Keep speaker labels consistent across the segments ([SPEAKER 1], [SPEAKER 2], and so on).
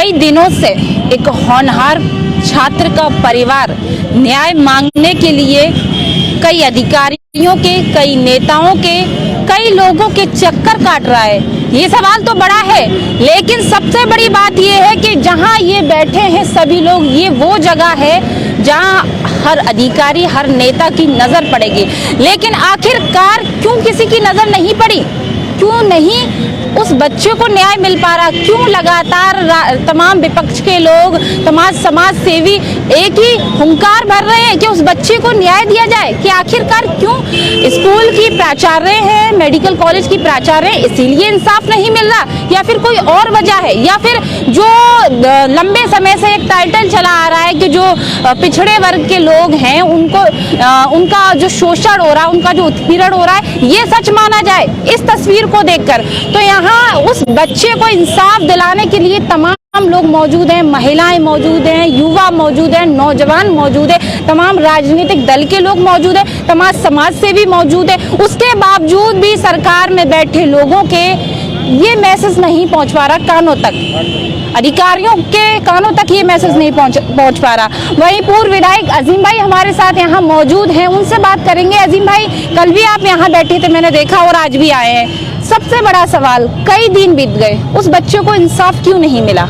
[SPEAKER 1] कई दिनों से एक होनहार छात्र का परिवार न्याय मांगने के लिए कई अधिकारियों के, कई नेताओं के, कई लोगों के चक्कर काट रहा है। ये सवाल तो बड़ा है, लेकिन सबसे बड़ी बात ये है कि जहां ये बैठे हैं सभी लोग, ये वो जगह है जहां हर अधिकारी, हर नेता की नजर पड़ेगी। लेकिन आखिरकार क्यों किसी की नजर नहीं पड़ी? क्यों नहीं उस बच्चे को न्याय मिल पा रहा? क्यों लगातार तमाम विपक्ष के लोग, तमाम समाज सेवी एक ही हुंकार भर रहे हैं कि उस बच्चे को न्याय दिया जाए? कि आखिरकार क्यों? स्कूल की प्राचार्य है, मेडिकल कॉलेज की प्राचार्य है, इसीलिए इंसाफ नहीं मिल रहा, या फिर कोई और वजह है? या फिर जो लंबे समय से एक टाइटल चला आ रहा है कि जो पिछड़े वर्ग के लोग हैं उनको उनका जो शोषण हो रहा है, उनका जो उत्पीड़न हो रहा है, ये सच माना जाए इस तस्वीर को देखकर? तो यहाँ उस बच्चे को इंसाफ दिलाने के लिए तमाम लोग मौजूद हैं, महिलाएं मौजूद हैं, युवा मौजूद हैं, नौजवान मौजूद है, तमाम राजनीतिक दल के लोग मौजूद हैं, तमाम समाज सेवी मौजूद है। उसके बावजूद भी सरकार में बैठे लोगों के ये मैसेज नहीं पहुंच पा रहा कानों तक, अधिकारियों के कानों तक ये मैसेज नहीं पहुंच पा रहा। वहीं पूर्व विधायक अजीम भाई हमारे साथ यहाँ मौजूद हैं, उनसे बात करेंगे। अजीम भाई, कल भी आप यहाँ बैठे थे, मैंने देखा, और आज भी आए हैं। सबसे बड़ा सवाल, कई दिन बीत गए, उस बच्चे को इंसाफ क्यों नहीं मिला?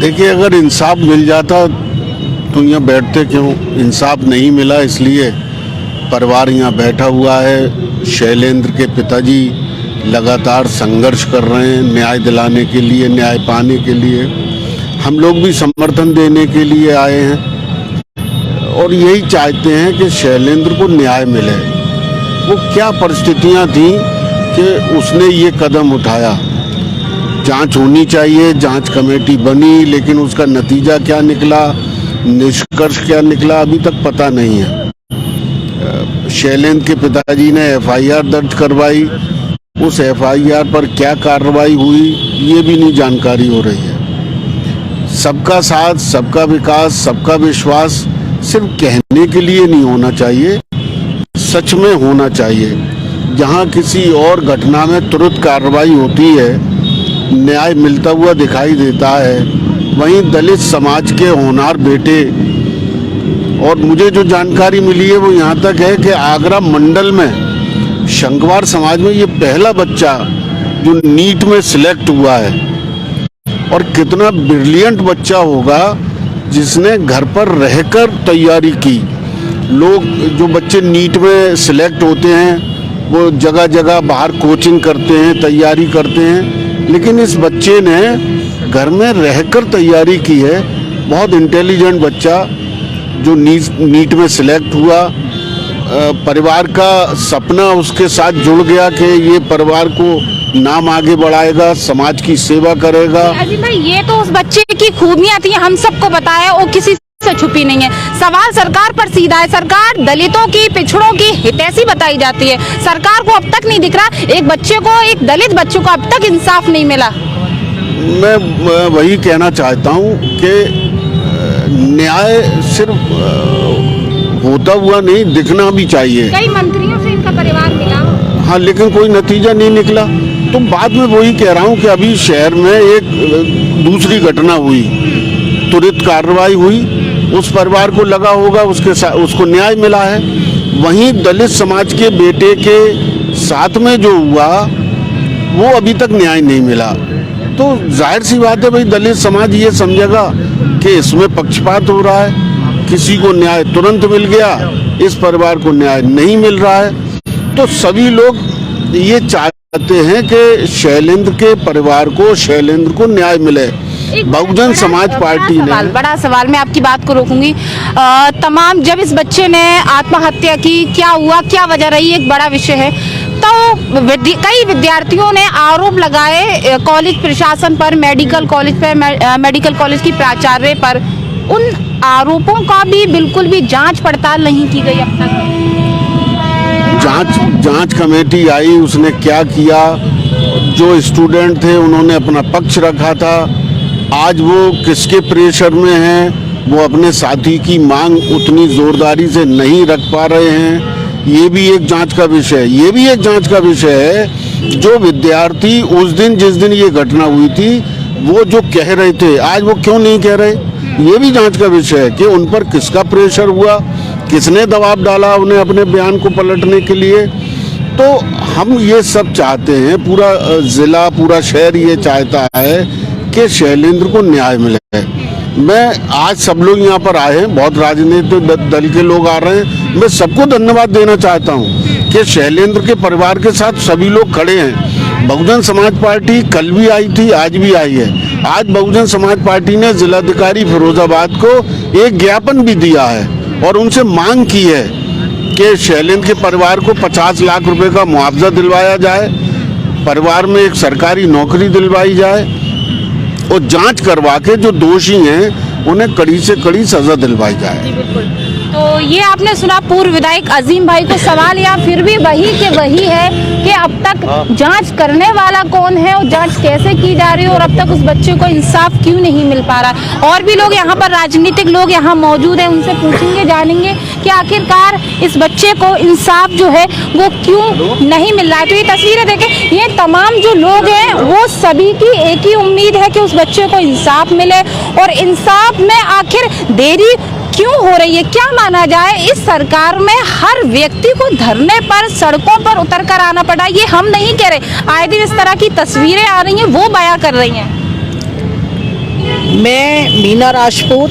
[SPEAKER 2] देखिए, अगर इंसाफ मिल जाता तो यहाँ बैठते क्यों? इंसाफ नहीं मिला, इसलिए परिवार यहाँ बैठा हुआ है। शैलेंद्र के पिताजी लगातार संघर्ष कर रहे हैं न्याय दिलाने के लिए, न्याय पाने के लिए। हम लोग भी समर्थन देने के लिए आए हैं और यही चाहते हैं कि शैलेंद्र को न्याय मिले। वो क्या परिस्थितियां थी कि उसने ये कदम उठाया? जांच होनी चाहिए, जांच कमेटी बनी, लेकिन उसका नतीजा क्या निकला, निष्कर्ष क्या निकला, अभी तक पता नहीं है। शैलेंद्र के पिताजी ने एफआईआर दर्ज करवाई, उस एफआईआर पर क्या कार्रवाई हुई ये भी नहीं जानकारी हो रही है। सबका साथ, सबका विकास, सबका विश्वास सिर्फ कहने के लिए नहीं होना चाहिए, सच में होना चाहिए। जहां किसी और घटना में तुरंत कार्रवाई होती है, न्याय मिलता हुआ दिखाई देता है, वहीं दलित समाज के होनहार बेटे, और मुझे जो जानकारी मिली है वो यहाँ तक है कि आगरा मंडल में शंकवार समाज में ये पहला बच्चा जो नीट में सिलेक्ट हुआ है। और कितना ब्रिलियंट बच्चा होगा जिसने घर पर रहकर तैयारी की। लोग, जो बच्चे नीट में सिलेक्ट होते हैं वो जगह जगह बाहर कोचिंग करते हैं, तैयारी करते हैं, लेकिन इस बच्चे ने घर में रहकर तैयारी की है। बहुत इंटेलिजेंट बच्चा जो नीट में सिलेक्ट हुआ। परिवार का सपना उसके साथ जुड़ गया कि ये परिवार को नाम आगे बढ़ाएगा, समाज की सेवा करेगा।
[SPEAKER 1] अजीम भाई, ये तो उस बच्चे की खूबियां थी, हम सबको बताया, वो किसी से छुपी नहीं है। सवाल सरकार पर सीधा है। सरकार दलितों की, पिछड़ों की हितैषी बताई जाती है। सरकार को अब तक नहीं दिख रहा, एक बच्चे को, एक दलित बच्चे को अब तक इंसाफ नहीं मिला।
[SPEAKER 2] मैं वही कहना चाहता हूँ कि न्याय सिर्फ होता हुआ नहीं, दिखना भी चाहिए।
[SPEAKER 1] कई मंत्रियों से इनका परिवार मिला,
[SPEAKER 2] हाँ, लेकिन कोई नतीजा नहीं निकला। तो बाद में वही कह रहा हूँ कि अभी शहर में एक दूसरी घटना हुई, तुरंत कार्रवाई हुई, उस परिवार को लगा होगा उसके साथ उसको न्याय मिला है। वहीं दलित समाज के बेटे के साथ में जो हुआ वो अभी तक न्याय नहीं मिला। तो जाहिर सी बात है भाई, दलित समाज ये समझेगा कि इसमें पक्षपात हो रहा है, किसी को न्याय तुरंत मिल गया, इस परिवार को न्याय नहीं मिल रहा है। तो सभी लोग ये चाहते हैं कि शैलेंद्र के परिवार को, शैलेंद्र को न्याय मिले। बहुजन समाज पार्टी ने,
[SPEAKER 1] बड़ा सवाल, मैं आपकी बात को रोकूंगी। तमाम, जब इस बच्चे ने आत्महत्या की, क्या हुआ, क्या वजह रही, एक बड़ा विषय है। तो कई विद्यार्थियों ने आरोप लगाए कॉलेज प्रशासन पर, मेडिकल कॉलेज की प्राचार्य पर। उन आरोपों का भी बिल्कुल भी जांच पड़ताल नहीं की गई अब तक।
[SPEAKER 2] जांच कमेटी आई, उसने क्या किया? जो स्टूडेंट थे उन्होंने अपना पक्ष रखा था। आज वो किसके प्रेशर में हैं, वो अपने साथी की मांग उतनी जोरदारी से नहीं रख पा रहे हैं। ये भी एक जांच का विषय है। जो विद्यार्थी उस दिन, जिस दिन ये घटना हुई थी, वो जो कह रहे थे आज वो क्यों नहीं कह रहे, ये भी जांच का विषय है कि उन पर किसका प्रेशर हुआ, किसने दबाव डाला उन्हें अपने बयान को पलटने के लिए। तो हम ये सब चाहते हैं, पूरा जिला पूरा शहर ये चाहता है कि शैलेंद्र को न्याय मिले। मैं आज सब लोग यहाँ पर आए हैं, बहुत राजनीतिक दल के लोग आ रहे हैं, मैं सबको धन्यवाद देना चाहता हूँ कि शैलेंद्र के परिवार के साथ सभी लोग खड़े हैं। बहुजन समाज पार्टी कल भी आई थी, आज भी आई है। आज बहुजन समाज पार्टी ने जिलाधिकारी फिरोजाबाद को एक ज्ञापन भी दिया है और उनसे मांग की है कि शैलेंद्र के परिवार को 50 लाख रुपए का मुआवजा दिलवाया जाए, परिवार में एक सरकारी नौकरी दिलवाई जाए और जांच करवा के जो दोषी हैं उन्हें कड़ी से कड़ी सजा दिलवाई जाए।
[SPEAKER 1] तो ये आपने सुना पूर्व विधायक अजीम भाई को। सवाल यहाँ फिर भी वही के वही है कि अब तक जांच करने वाला कौन है और जांच कैसे की जा रही है और अब तक उस बच्चे को इंसाफ क्यों नहीं मिल पा रहा। और भी लोग यहाँ पर राजनीतिक लोग यहाँ मौजूद हैं, उनसे पूछेंगे जानेंगे कि आखिरकार इस बच्चे को इंसाफ जो है वो क्यों नहीं मिल रहा है। तो ये तस्वीरें देखें, ये तमाम जो लोग हैं वो सभी की एक ही उम्मीद है कि उस बच्चे को इंसाफ मिले। और इंसाफ में आखिर देरी क्यों हो रही है, क्या माना जाए, इस सरकार में हर व्यक्ति को धरने पर सड़कों पर उतर कर आना पड़ा। ये हम नहीं कह रहे, आए दिन इस तरह की तस्वीरें आ रही हैं, वो बयां कर रही हैं।
[SPEAKER 3] मैं मीना राजपूत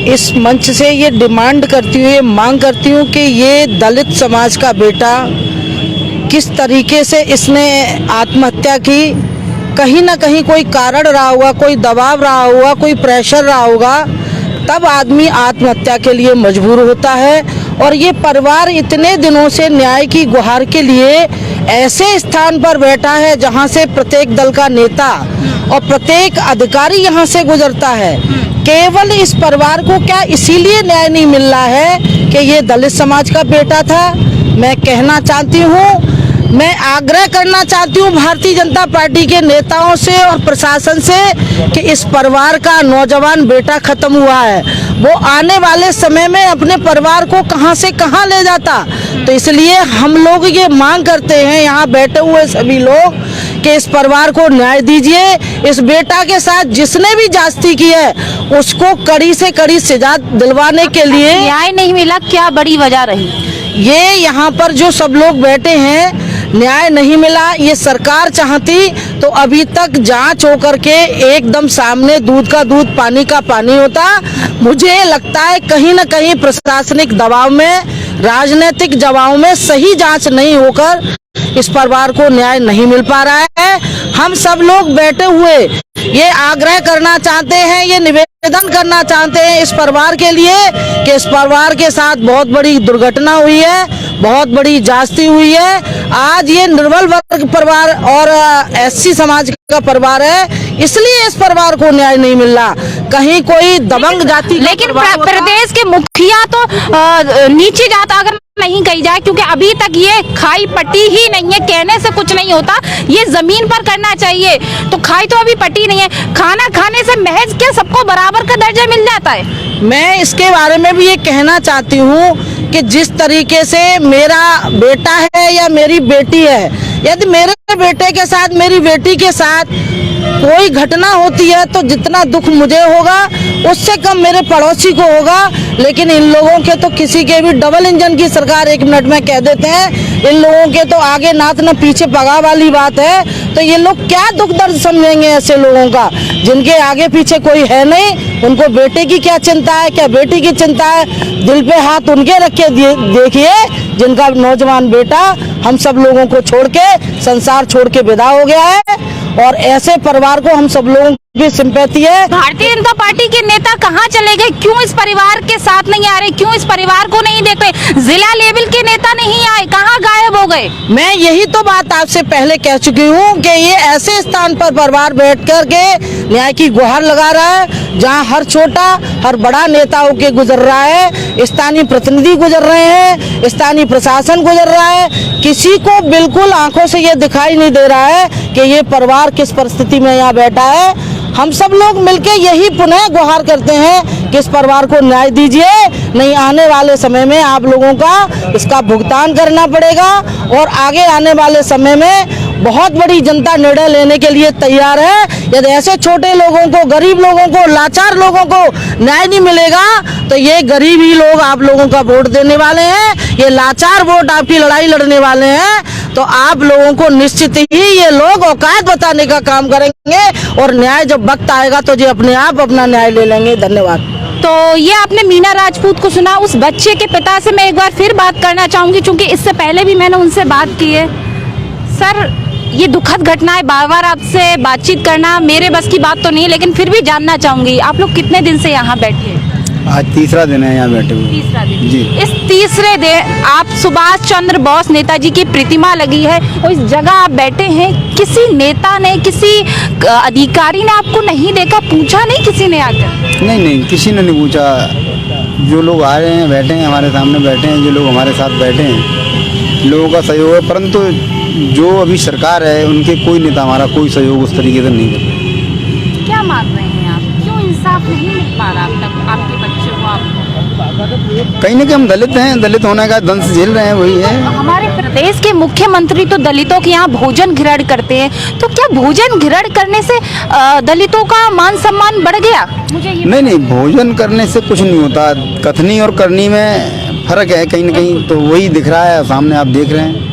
[SPEAKER 3] इस मंच से ये डिमांड करती हूँ, ये मांग करती हूँ कि ये दलित समाज का बेटा किस तरीके से इसने आत्महत्या की, कहीं ना कहीं कोई कारण रहा होगा, कोई दबाव रहा होगा, कोई प्रेशर रहा होगा, तब आदमी आत्महत्या के लिए मजबूर होता है। और ये परिवार इतने दिनों से न्याय की गुहार के लिए ऐसे स्थान पर बैठा है जहां से प्रत्येक दल का नेता और प्रत्येक अधिकारी यहां से गुजरता है। केवल इस परिवार को क्या इसीलिए न्याय नहीं मिल रहा है कि ये दलित समाज का बेटा था। मैं कहना चाहती हूँ, मैं आग्रह करना चाहती हूँ भारतीय जनता पार्टी के नेताओं से और प्रशासन से कि इस परिवार का नौजवान बेटा खत्म हुआ है, वो आने वाले समय में अपने परिवार को कहां से कहां ले जाता। तो इसलिए हम लोग ये मांग करते हैं, यहाँ बैठे हुए सभी लोग, कि इस परिवार को न्याय दीजिए। इस बेटा के साथ जिसने भी जास्ती की है उसको कड़ी से कड़ी सजा दिलवाने के लिए।
[SPEAKER 1] न्याय नहीं मिला, क्या बड़ी वजह रही?
[SPEAKER 3] ये यहाँ पर जो सब लोग बैठे हैं, न्याय नहीं मिला। ये सरकार चाहती तो अभी तक जांच होकर के एकदम सामने दूध का दूध पानी का पानी होता। मुझे लगता है कहीं न कहीं प्रशासनिक दबाव में, राजनीतिक दबाव में सही जांच नहीं होकर इस परिवार को न्याय नहीं मिल पा रहा है। हम सब लोग बैठे हुए ये आग्रह करना चाहते हैं, ये निवेदन करना चाहते हैं इस परिवार के लिए कि इस परिवार के साथ बहुत बड़ी दुर्घटना हुई है, बहुत बड़ी जास्ती हुई है। आज ये निर्बल वर्ग परिवार और एससी समाज का परिवार है, इसलिए इस परिवार को न्याय नहीं मिल रहा। कहीं कोई दबंग जाति,
[SPEAKER 1] लेकिन प्रदेश के मुखिया तो नीचे जाता अगर नहीं कही जाए, क्योंकि अभी तक ये खाई पटी ही नहीं है। कहने से कुछ नहीं होता, ये जमीन पर करना चाहिए। तो खाई तो अभी पटी नहीं है, खाना खाने से महज क्या सबको बराबर का दर्जा मिल जाता है?
[SPEAKER 3] मैं इसके बारे में भी ये कहना चाहती हूँ कि जिस तरीके से मेरा बेटा है या मेरी बेटी है, यदि मेरे बेटे के साथ, मेरी बेटी के साथ कोई घटना होती है तो जितना दुख मुझे होगा उससे कम मेरे पड़ोसी को होगा। लेकिन इन लोगों के तो किसी के भी डबल इंजन की सरकार 1 मिनट में कह देते हैं। इन लोगों के तो आगे नाथ न पीछे पगा वाली बात है। तो ये लोग क्या दुख दर्द समझेंगे ऐसे लोगों का, जिनके आगे पीछे कोई है नहीं। उनको बेटे की क्या चिंता है, क्या बेटी की चिंता है? दिल पे हाथ उनके रख के देखिए जिनका नौजवान बेटा हम सब लोगों को छोड़ के, संसार छोड़ के विदा हो गया है। और ऐसे परिवार को हम सब लोगों की सिंपैथी है।
[SPEAKER 1] भारतीय जनता पार्टी के नेता कहाँ चले गए? क्यों इस परिवार के साथ नहीं आ रहे? क्यों इस परिवार को नहीं देख रहे? जिला लेवल के नेता नहीं आए, कहाँ गायब हो गए?
[SPEAKER 3] मैं यही तो बात आपसे पहले कह चुकी हूँ कि ये ऐसे स्थान पर परिवार बैठ कर के न्याय की गुहार लगा रहा है जहाँ हर छोटा हर बड़ा नेताओं के गुजर रहा है, स्थानीय प्रतिनिधि गुजर रहे हैं, स्थानीय प्रशासन गुजर रहा है। किसी को बिल्कुल आंखों से ये दिखाई नहीं दे रहा है कि ये परिवार किस परिस्थिति में यहाँ बैठा है। हम सब लोग मिलके यही पुनः गुहार करते हैं कि इस परिवार को न्याय दीजिए, नहीं आने वाले समय में आप लोगों का इसका भुगतान करना पड़ेगा। और आगे आने वाले समय में बहुत बड़ी जनता निर्णय लेने के लिए तैयार है। यदि ऐसे छोटे लोगों को, गरीब लोगों को, लाचार लोगों को न्याय नहीं मिलेगा तो ये गरीब ही लोग आप लोगों का वोट देने वाले हैं, ये लाचार वोट आपकी लड़ाई लड़ने वाले हैं। तो आप लोगों को निश्चित ही ये लोग औकात बताने का काम करेंगे और न्याय जब वक्त आएगा तो ये अपने आप अपना न्याय ले लेंगे। धन्यवाद।
[SPEAKER 1] तो ये आपने मीना राजपूत को सुना। उस बच्चे के पिता से मैं एक बार फिर बात करना चाहूंगी, क्योंकि इससे पहले भी मैंने उनसे बात की है। सर, ये दुखद घटना है, बार बार आपसे बातचीत करना मेरे बस की बात तो नहीं, लेकिन फिर भी जानना चाहूंगी, आप लोग कितने दिन से यहाँ बैठे हैं?
[SPEAKER 4] आज तीसरा दिन है यहाँ बैठे हुए।
[SPEAKER 1] तीसरा दिन
[SPEAKER 4] जी।
[SPEAKER 1] इस तीसरे दिन आप सुभाष चंद्र बोस नेताजी की प्रतिमा लगी है और इस जगह आप बैठे हैं, किसी नेता ने, किसी अधिकारी ने आपको नहीं देखा, पूछा नहीं किसी ने आकर?
[SPEAKER 4] नहीं, किसी ने नहीं पूछा। जो लोग आ रहे हैं, बैठे हैं, हमारे सामने बैठे हैं, जो लोग हमारे साथ बैठे हैं, लोगों का सहयोग है। परंतु जो अभी सरकार है, उनके कोई नेता हमारा कोई सहयोग उस तरीके से नहीं कर रहे।
[SPEAKER 1] क्या मान रहे हैं आप, क्यों इंसाफ नहीं मिल पा रहा अब तक आपके बच्चे को? आपको
[SPEAKER 4] कहीं ना कहीं हम दलित हैं, दलित होने का दंश झेल रहे हैं, वही है।
[SPEAKER 1] हमारे प्रदेश के मुख्यमंत्री तो दलितों के यहाँ भोजन ग्रहण करते हैं, तो क्या भोजन ग्रहण करने से दलितों का मान सम्मान बढ़ गया? मुझे ये
[SPEAKER 4] नहीं, भोजन करने से कुछ नहीं होता। कथनी और करनी में फर्क है कहीं ना कहीं, तो वही दिख रहा है सामने, आप देख रहे हैं।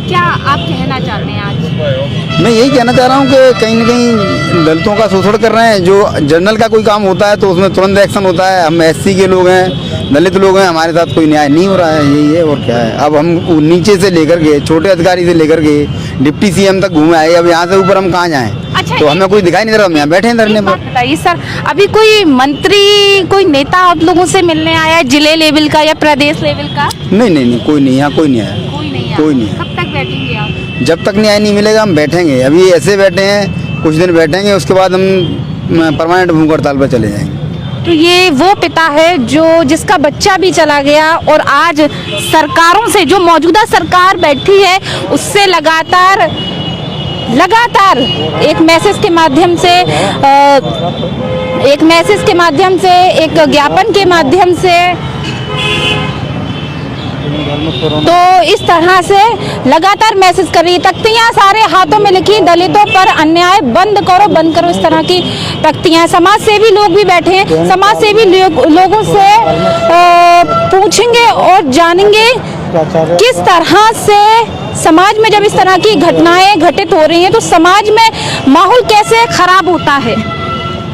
[SPEAKER 1] क्या आप कहना चाहते हैं आज?
[SPEAKER 4] मैं यही कहना चाह रहा हूँ कि कहीं ना कहीं दलितों का शोषण कर रहे हैं। जो जनरल का कोई काम होता है तो उसमें तुरंत एक्शन होता है। हम एससी के लोग हैं, दलित लोग हैं, हमारे साथ कोई न्याय नहीं हो रहा है, यही है और क्या है। अब हम नीचे से लेकर के, छोटे अधिकारी से लेकर के डिप्टी सीएम तक घूमे आए, अब यहाँ से ऊपर हम कहाँ जाएँ?
[SPEAKER 1] अच्छा,
[SPEAKER 4] तो हमें कोई दिखाई नहीं दे रहा, हम यहाँ बैठे हैं धरने पर।
[SPEAKER 1] बताइए सर, अभी कोई मंत्री, कोई नेता आप लोगों से मिलने आया है, जिले लेवल का या प्रदेश लेवल का?
[SPEAKER 4] नहीं, कोई नहीं, यहाँ कोई नहीं आया। कोई नहीं।
[SPEAKER 1] कब तक बैठेंगे आप?
[SPEAKER 4] जब तक न्याय नहीं मिलेगा हम बैठेंगे। अभी ऐसे बैठे हैं, कुछ दिन बैठेंगे, उसके बाद हम परमानेंट भूख हड़ताल पर चले जाएंगे।
[SPEAKER 1] तो ये वो पिता है जिसका बच्चा भी चला गया और आज सरकारों से, जो मौजूदा सरकार बैठी है, उससे लगातार एक मैसेज के माध्यम से, एक ज्ञापन के माध्यम से, तो इस तरह से लगातार मैसेज कर रही है। तख्तियां सारे हाथों में लिखी, दलितों पर अन्याय बंद करो, इस तरह की तख्तियां। समाज सेवी लोग भी बैठे हैं, समाज सेवी लोगों से पूछेंगे और जानेंगे किस तरह से समाज में जब इस तरह की घटनाएं घटित हो रही हैं तो समाज में माहौल कैसे खराब होता है।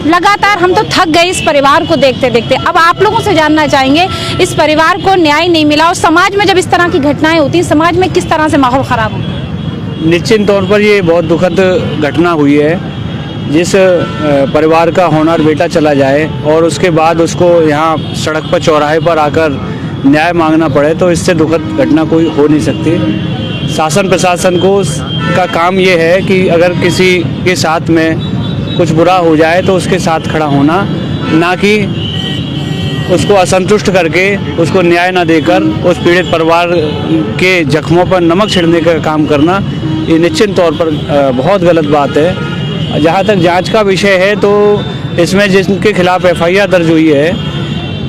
[SPEAKER 1] लगातार हम तो थक गए इस परिवार को देखते देखते। अब आप लोगों से जानना चाहेंगे, इस परिवार को न्याय नहीं मिला और समाज में जब इस तरह की घटनाएं होती हैं, समाज में किस तरह से माहौल खराब होता है?
[SPEAKER 5] निश्चित तौर पर ये बहुत दुखद घटना हुई है। जिस परिवार का होनहार बेटा चला जाए और उसके बाद उसको यहाँ सड़क पर, चौराहे पर आकर न्याय मांगना पड़े, तो इससे दुखद घटना कोई हो नहीं सकती। शासन प्रशासन का काम ये है कि अगर किसी के साथ में कुछ बुरा हो जाए तो उसके साथ खड़ा होना, ना कि उसको असंतुष्ट करके उसको न्याय ना देकर उस पीड़ित परिवार के जख्मों पर नमक छिड़कने का काम करना, ये निश्चित तौर पर बहुत गलत बात है। जहाँ तक जांच का विषय है तो इसमें जिनके खिलाफ FIR दर्ज हुई है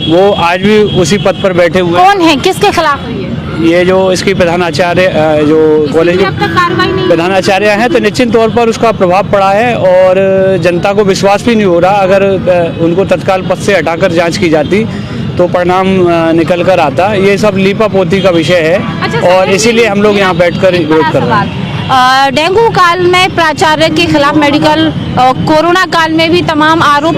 [SPEAKER 5] वो आज भी उसी पद पर बैठे हुए।
[SPEAKER 1] कौन है, किसके खिलाफ हुई है?
[SPEAKER 5] ये जो इसकी प्रधानाचार्य, जो कॉलेज के प्रधानाचार्य हैं, तो निश्चित तौर पर उसका प्रभाव पड़ा है और जनता को विश्वास भी नहीं हो रहा। अगर उनको तत्काल पद से हटाकर जांच की जाती तो परिणाम निकल कर आता। ये सब लीपापोती का विषय है और इसीलिए हम लोग यहाँ बैठकर विरोध कर रहे हैं।
[SPEAKER 1] डेंगू काल में प्राचार्य के खिलाफ मेडिकल, कोरोना काल में भी तमाम आरोप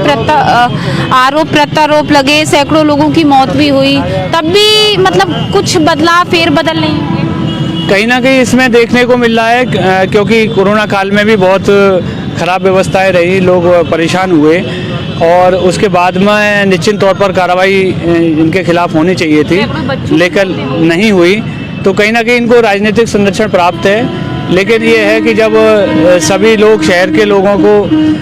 [SPEAKER 1] प्रत्यारोप लगे, सैकड़ों लोगों की मौत भी हुई, तब भी मतलब कुछ बदलाव, फेरबदल नहीं हुए।
[SPEAKER 5] कहीं ना कहीं इसमें देखने को मिल रहा है, क्योंकि कोरोना काल में भी बहुत खराब व्यवस्थाएं रही, लोग परेशान हुए और उसके बाद में निश्चित तौर पर कार्रवाई इनके खिलाफ होनी चाहिए थी, लेकिन नहीं हुई। तो कहीं ना कहीं इनको राजनीतिक संरक्षण प्राप्त है। लेकिन ये है कि जब सभी लोग, शहर के लोगों को,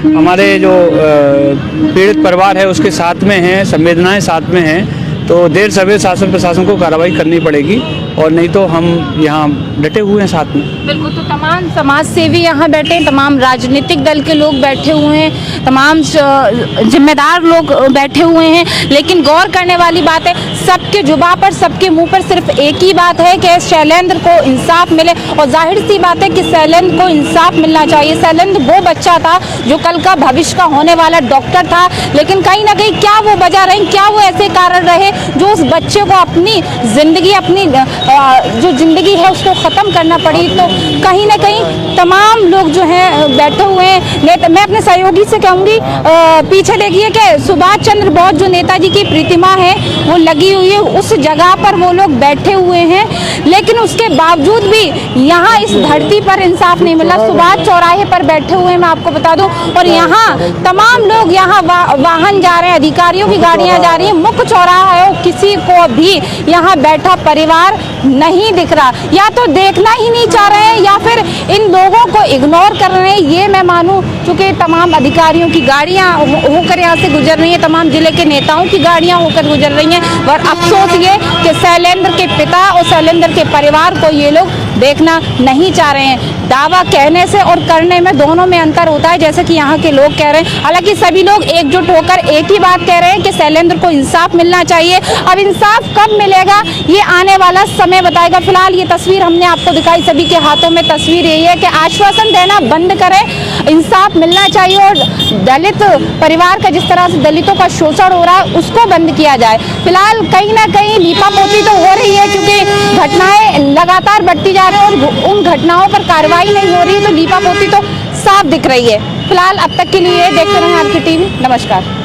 [SPEAKER 5] हमारे जो पीड़ित परिवार है उसके साथ में हैं, संवेदनाएं साथ में हैं, तो देर सवेर शासन प्रशासन को कार्रवाई करनी पड़ेगी। और नहीं तो हम यहाँ डटे हुए हैं साथ में।
[SPEAKER 1] बिल्कुल, तो तमाम समाज सेवी यहाँ बैठे हैं, तमाम राजनीतिक दल के लोग बैठे हुए हैं, तमाम जिम्मेदार लोग बैठे हुए हैं, लेकिन गौर करने वाली बात है, सबके जुबान पर, सबके मुंह पर सिर्फ एक ही बात है कि शैलेंद्र को इंसाफ मिले। और जाहिर सी बात है कि शैलेंद्र को इंसाफ मिलना चाहिए। शैलेंद्र वो बच्चा था जो कल का भविष्य का होने वाला डॉक्टर था, लेकिन कहीं ना कहीं क्या वो वजह रहे, क्या वो ऐसे कारण रहे जो उस बच्चे को अपनी जिंदगी, अपनी जो जिंदगी है उसको ख़त्म करना पड़ी। तो कहीं ना कहीं तमाम लोग जो हैं बैठे हुए हैं। मैं अपने सहयोगी से कहूँगी, पीछे देखिए कि सुभाष चंद्र बोस जो नेताजी की प्रतिमा है वो लगी हुई है, उस जगह पर वो लोग बैठे हुए हैं, लेकिन उसके बावजूद भी यहाँ इस धरती पर इंसाफ नहीं मिला। सुभाष चौराहे पर बैठे हुए हैं, मैं आपको बता दूं, और यहाँ तमाम लोग, यहाँ वाहन जा रहे हैं, अधिकारियों की गाड़ियाँ जा रही हैं, मुख्य चौराहा है, किसी को भी यहाँ बैठा परिवार नहीं दिख रहा, या तो देखना ही नहीं चाह रहे हैं या फिर इन लोगों को इग्नोर कर रहे हैं। ये मैं मानूं, चूँकि तमाम अधिकारियों की गाड़ियाँ होकर यहाँ से गुजर रही हैं, तमाम जिले के नेताओं की गाड़ियाँ होकर गुजर रही हैं, और अफसोस ये कि शैलेंद्र के पिता और शैलेंद्र के परिवार को ये लोग देखना नहीं चाह रहे हैं। दावा कहने से और करने में, दोनों में अंतर होता है, जैसे कि यहाँ के लोग कह रहे हैं। हालांकि सभी लोग एकजुट होकर एक ही बात कह रहे हैं कि शैलेंद्र को इंसाफ मिलना चाहिए। अब इंसाफ कब मिलेगा ये आने वाला समय बताएगा। फिलहाल ये तस्वीर हमने आपको दिखाई, सभी के हाथों में तस्वीर यही है कि आश्वासन देना बंद करें, इंसाफ मिलना चाहिए, और दलित परिवार का जिस तरह से दलितों का शोषण हो रहा है उसको बंद किया जाए। फिलहाल कहीं ना कहीं लीपापोती तो हो रही है, क्योंकि घटनाएं लगातार बढ़ती जा रही है और उन घटनाओं पर कार्रवाई नहीं हो रही, तो लीपापोती तो साफ दिख रही है। फिलहाल अब तक के लिए देखते रहें आपकी टीवी। नमस्कार।